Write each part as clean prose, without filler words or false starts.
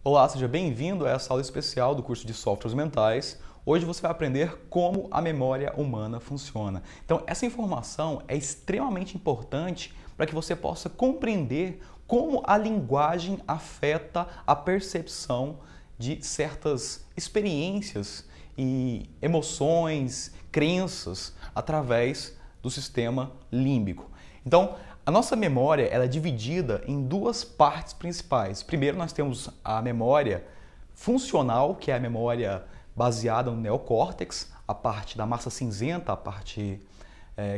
Olá, seja bem-vindo a essa aula especial do curso de Softwares Mentais. Hoje você vai aprender como a memória humana funciona. Então, essa informação é extremamente importante para que você possa compreender como a linguagem afeta a percepção de certas experiências e emoções, crenças através do sistema límbico. Então, a nossa memória ela é dividida em duas partes principais. Primeiro, nós temos a memória funcional, que é a memória baseada no neocórtex, a parte da massa cinzenta, a parte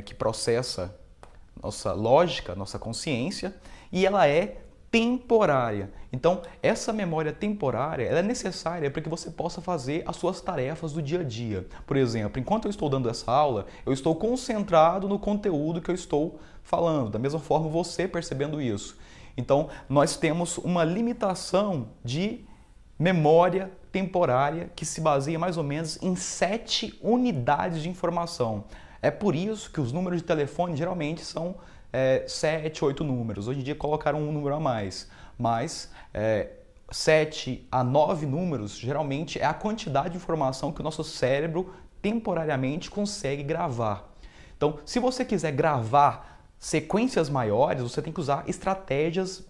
que processa nossa lógica, nossa consciência, e ela é temporária. Então, essa memória temporária ela é necessária para que você possa fazer as suas tarefas do dia a dia. Por exemplo, enquanto eu estou dando essa aula, eu estou concentrado no conteúdo que eu estou falando. Da mesma forma, você percebendo isso. Então, nós temos uma limitação de memória temporária que se baseia mais ou menos em 7 unidades de informação. É por isso que os números de telefone geralmente são 7, 8 números. Hoje em dia colocaram um número a mais, mas 7 a 9 números geralmente é a quantidade de informação que o nosso cérebro temporariamente consegue gravar. Então, se você quiser gravar sequências maiores, você tem que usar estratégias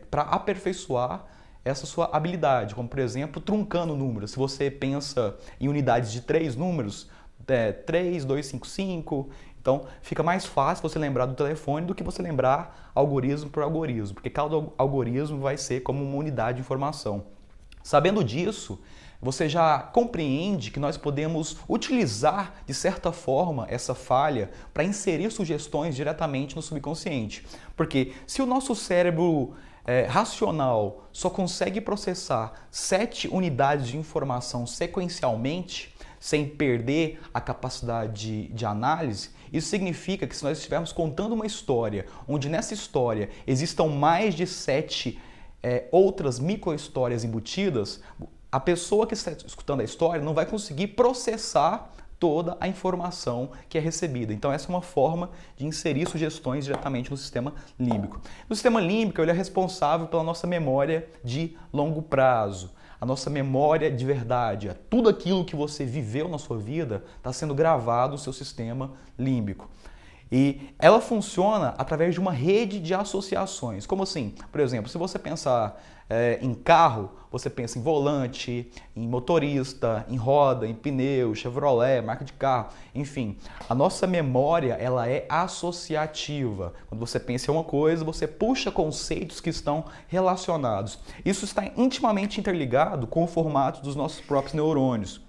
para aperfeiçoar essa sua habilidade, como por exemplo, truncando números. Se você pensa em unidades de 3 números, 3, 2, 5, 5, então fica mais fácil você lembrar do telefone do que você lembrar algoritmo por algoritmo, porque cada algoritmo vai ser como uma unidade de informação. Sabendo disso, você já compreende que nós podemos utilizar, de certa forma, essa falha para inserir sugestões diretamente no subconsciente. Porque se o nosso cérebro racional só consegue processar 7 unidades de informação sequencialmente, sem perder a capacidade de análise, isso significa que se nós estivermos contando uma história, onde nessa história existam mais de 7 outras micro-histórias embutidas, a pessoa que está escutando a história não vai conseguir processar toda a informação que é recebida. Então essa é uma forma de inserir sugestões diretamente no sistema límbico. O sistema límbico ele é responsável pela nossa memória de longo prazo. A nossa memória de verdade, tudo aquilo que você viveu na sua vida está sendo gravado no seu sistema límbico. E ela funciona através de uma rede de associações. Como assim? Por exemplo, se você pensar em carro, você pensa em volante, em motorista, em roda, em pneu, Chevrolet, marca de carro, enfim. A nossa memória ela é associativa. Quando você pensa em uma coisa, você puxa conceitos que estão relacionados. Isso está intimamente interligado com o formato dos nossos próprios neurônios.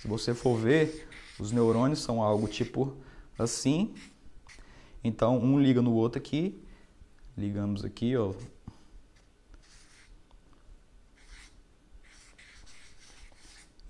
Se você for ver, os neurônios são algo tipo assim, então um liga no outro aqui, ligamos aqui, ó.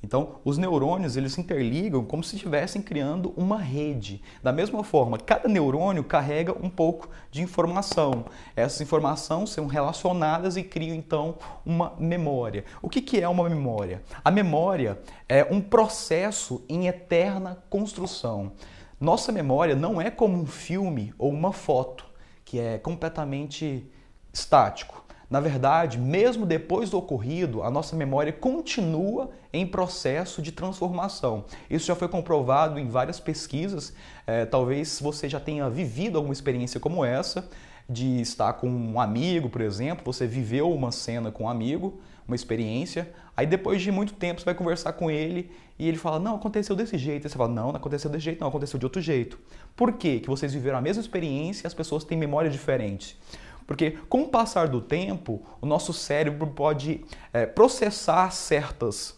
Então, os neurônios eles se interligam como se estivessem criando uma rede. Da mesma forma, cada neurônio carrega um pouco de informação. Essas informações são relacionadas e criam, então, uma memória. O que é uma memória? A memória é um processo em eterna construção. Nossa memória não é como um filme ou uma foto, que é completamente estático. Na verdade, mesmo depois do ocorrido, a nossa memória continua em processo de transformação. Isso já foi comprovado em várias pesquisas. Talvez você já tenha vivido alguma experiência como essa, de estar com um amigo, por exemplo, você viveu uma cena com um amigo, uma experiência, aí depois de muito tempo você vai conversar com ele e ele fala, não, aconteceu desse jeito. Aí você fala, não aconteceu desse jeito, não, aconteceu de outro jeito. Por quê? Que vocês viveram a mesma experiência e as pessoas têm memória diferente. Porque com o passar do tempo, o nosso cérebro pode processar certas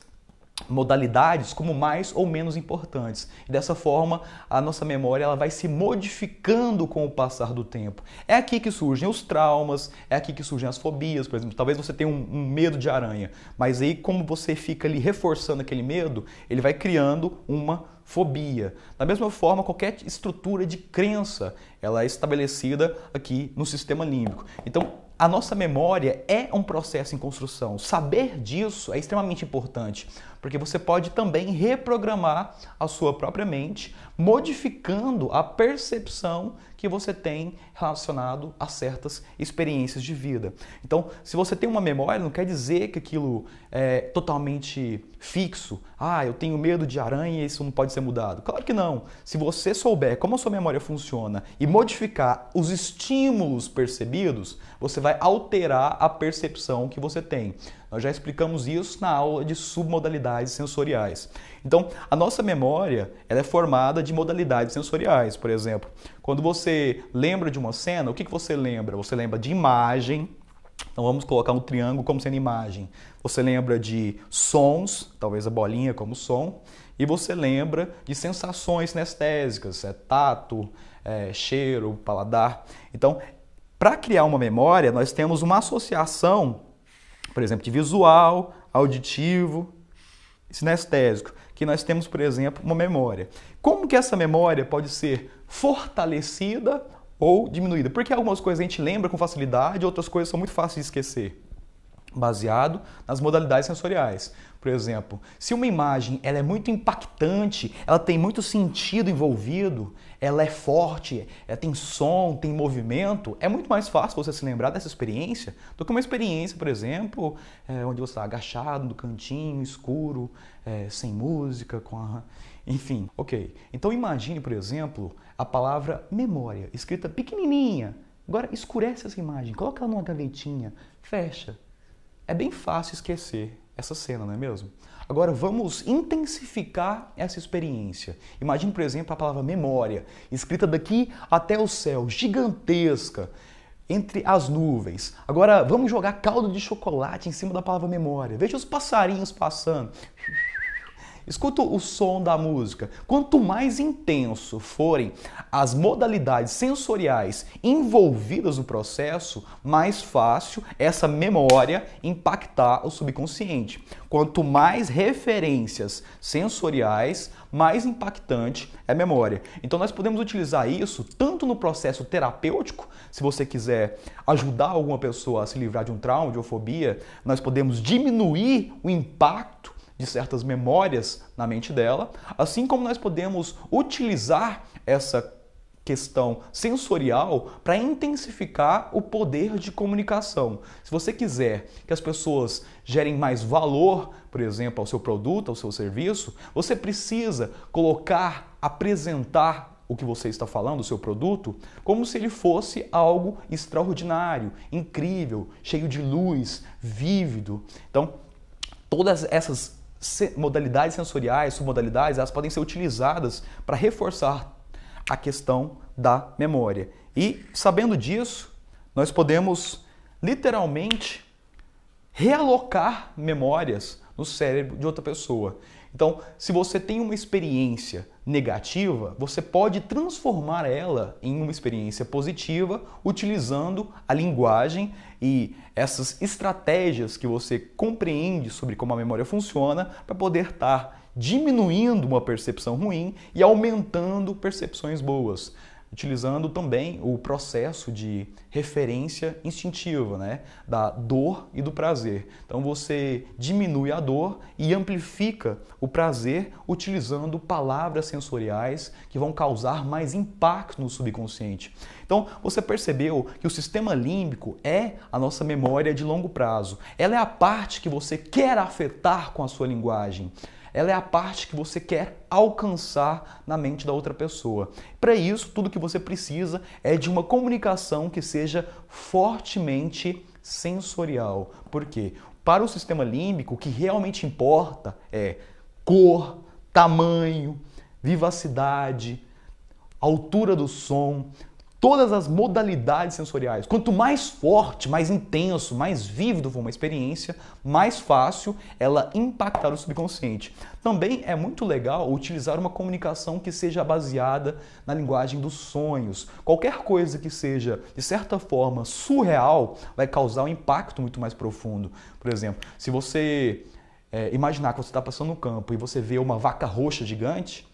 modalidades como mais ou menos importantes. E dessa forma, a nossa memória ela vai se modificando com o passar do tempo. É aqui que surgem os traumas, é aqui que surgem as fobias, por exemplo. Talvez você tenha um medo de aranha, mas aí como você fica ali reforçando aquele medo, ele vai criando uma fobia. Da mesma forma, qualquer estrutura de crença, ela é estabelecida aqui no sistema límbico. Então, a nossa memória é um processo em construção. Saber disso é extremamente importante, porque você pode também reprogramar a sua própria mente, modificando a percepção que você tem relacionado a certas experiências de vida. Então, se você tem uma memória, não quer dizer que aquilo é totalmente fixo. Ah, eu tenho medo de aranha e isso não pode ser mudado. Claro que não. Se você souber como a sua memória funciona e modificar os estímulos percebidos, você vai alterar a percepção que você tem. Nós já explicamos isso na aula de submodalidades sensoriais. Então, a nossa memória ela é formada de modalidades sensoriais. Por exemplo, quando você lembra de uma cena, o que você lembra? Você lembra de imagem. Então, vamos colocar um triângulo como sendo imagem. Você lembra de sons, talvez a bolinha como som, e você lembra de sensações sinestésicas, tato, cheiro, paladar. Então, para criar uma memória, nós temos uma associação, por exemplo, de visual, auditivo e sinestésico, que nós temos, por exemplo, uma memória. Como que essa memória pode ser fortalecida ou diminuída? Porque algumas coisas a gente lembra com facilidade, outras coisas são muito fáceis de esquecer, baseado nas modalidades sensoriais. Por exemplo, se uma imagem ela é muito impactante, ela tem muito sentido envolvido, ela é forte, ela tem som, tem movimento, é muito mais fácil você se lembrar dessa experiência do que uma experiência, por exemplo, onde você está agachado no cantinho, escuro, sem música, enfim, ok. Então imagine, por exemplo, a palavra memória, escrita pequenininha. Agora escurece essa imagem, coloca ela numa gavetinha, fecha. É bem fácil esquecer essa cena, não é mesmo? Agora vamos intensificar essa experiência. Imagine, por exemplo, a palavra memória, escrita daqui até o céu, gigantesca, entre as nuvens. Agora vamos jogar caldo de chocolate em cima da palavra memória. Veja os passarinhos passando. Escuta o som da música. Quanto mais intenso forem as modalidades sensoriais envolvidas no processo, mais fácil essa memória impactar o subconsciente. Quanto mais referências sensoriais, mais impactante é a memória. Então nós podemos utilizar isso tanto no processo terapêutico, se você quiser ajudar alguma pessoa a se livrar de um trauma, de uma fobia, nós podemos diminuir o impacto de certas memórias na mente dela, assim como nós podemos utilizar essa questão sensorial para intensificar o poder de comunicação. Se você quiser que as pessoas gerem mais valor, por exemplo, ao seu produto, ao seu serviço, você precisa apresentar o que você está falando, o seu produto, como se ele fosse algo extraordinário, incrível, cheio de luz, vívido. Então, todas essas modalidades sensoriais, submodalidades, elas podem ser utilizadas para reforçar a questão da memória. E, sabendo disso, nós podemos literalmente realocar memórias no cérebro de outra pessoa. Então, se você tem uma experiência negativa, você pode transformar ela em uma experiência positiva utilizando a linguagem e essas estratégias que você compreende sobre como a memória funciona para poder estar diminuindo uma percepção ruim e aumentando percepções boas, utilizando também o processo de referência instintiva, né? Da dor e do prazer. Então você diminui a dor e amplifica o prazer utilizando palavras sensoriais que vão causar mais impacto no subconsciente. Então você percebeu que o sistema límbico é a nossa memória de longo prazo. Ela é a parte que você quer afetar com a sua linguagem. Ela é a parte que você quer alcançar na mente da outra pessoa. Para isso, tudo que você precisa é de uma comunicação que seja fortemente sensorial. Por quê? Para o sistema límbico, o que realmente importa é cor, tamanho, vivacidade, altura do som, todas as modalidades sensoriais. Quanto mais forte, mais intenso, mais vívido for uma experiência, mais fácil ela impactar o subconsciente. Também é muito legal utilizar uma comunicação que seja baseada na linguagem dos sonhos. Qualquer coisa que seja, de certa forma, surreal, vai causar um impacto muito mais profundo. Por exemplo, se você imaginar que você está passando no campo e você vê uma vaca roxa gigante,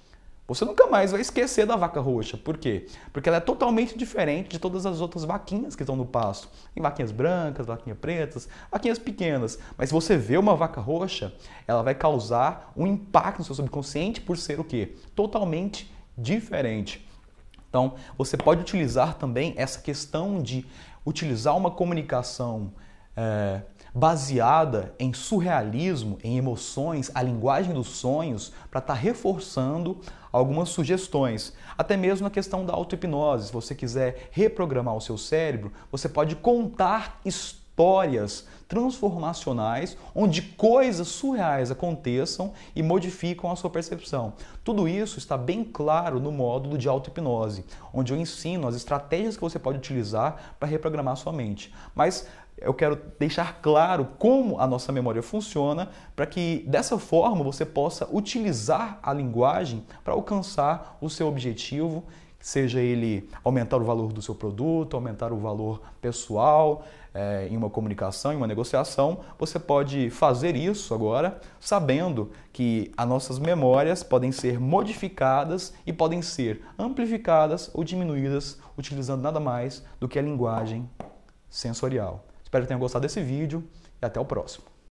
você nunca mais vai esquecer da vaca roxa. Por quê? Porque ela é totalmente diferente de todas as outras vaquinhas que estão no pasto. Tem vaquinhas brancas, vaquinhas pretas, vaquinhas pequenas. Mas se você vê uma vaca roxa, ela vai causar um impacto no seu subconsciente por ser o quê? Totalmente diferente. Então, você pode utilizar também essa questão de utilizar uma comunicação baseada em surrealismo, em emoções, a linguagem dos sonhos, para estar reforçando algumas sugestões. Até mesmo na questão da auto-hipnose, se você quiser reprogramar o seu cérebro, você pode contar histórias transformacionais onde coisas surreais aconteçam e modificam a sua percepção. Tudo isso está bem claro no módulo de auto-hipnose, onde eu ensino as estratégias que você pode utilizar para reprogramar a sua mente. Mas eu quero deixar claro como a nossa memória funciona para que dessa forma você possa utilizar a linguagem para alcançar o seu objetivo, seja ele aumentar o valor do seu produto, aumentar o valor pessoal, em uma comunicação, em uma negociação. Você pode fazer isso agora sabendo que as nossas memórias podem ser modificadas e podem ser amplificadas ou diminuídas utilizando nada mais do que a linguagem sensorial. Espero que tenham gostado desse vídeo e até o próximo.